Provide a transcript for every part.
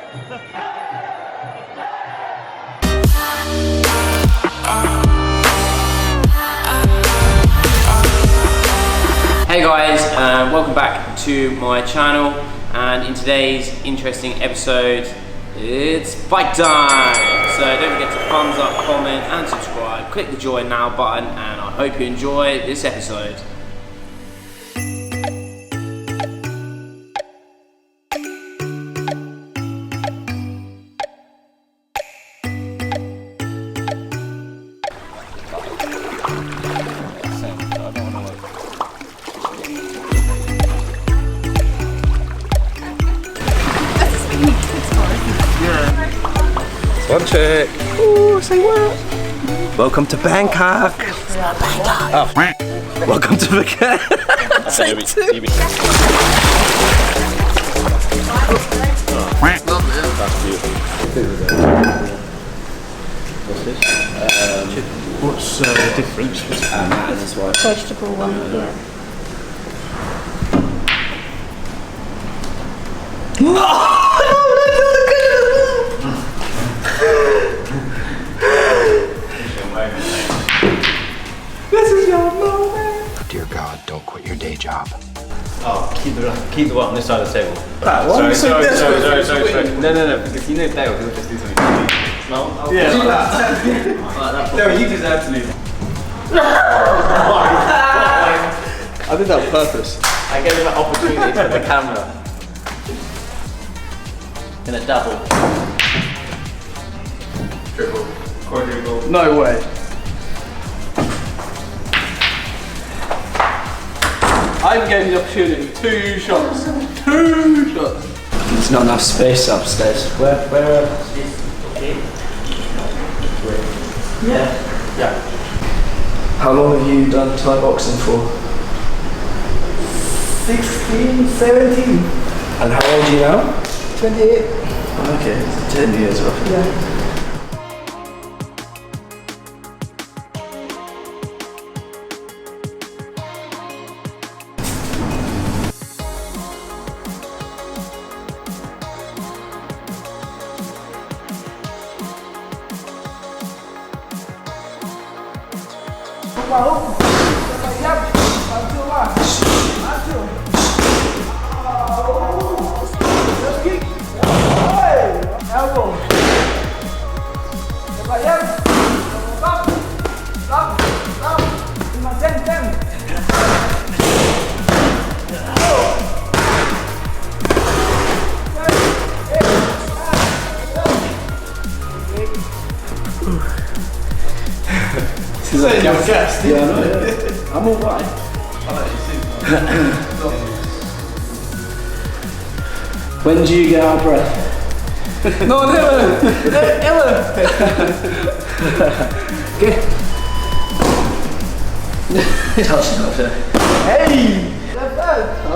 Hey guys, welcome back to my channel, and in today's interesting episode, it's fight time! So don't forget to thumbs up, comment and subscribe, click the join now button, and I hope you enjoy this episode. One check. Ooh, say what? Welcome to Bangkok. Oh, welcome to Phuket. What's the difference? Vegetable one, yeah. This is your moment. Dear God, don't quit your day job. Oh, keep the one on this side of the table. Pat, why are you so desperate? No, because you know Dale, he'll just do something. No? Yeah, like that. No, you deserve to lose. I did that on purpose. I gave him an opportunity for the camera. In a double. Triple. Quadruple. No way. I gave you the opportunity. 2 shots. 2 shots. There's not enough space upstairs. Where is okay? Yeah. How long have you done Thai boxing for? 16, 17. And how old are you now? 28. Okay, so 10 years roughly. Yeah. This is like a guest. Yeah, I know. Yeah. I'm alright. When do you get out of breath? No, never! Never! Okay. Touch it. Hey! That's that. Oh.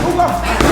Come on.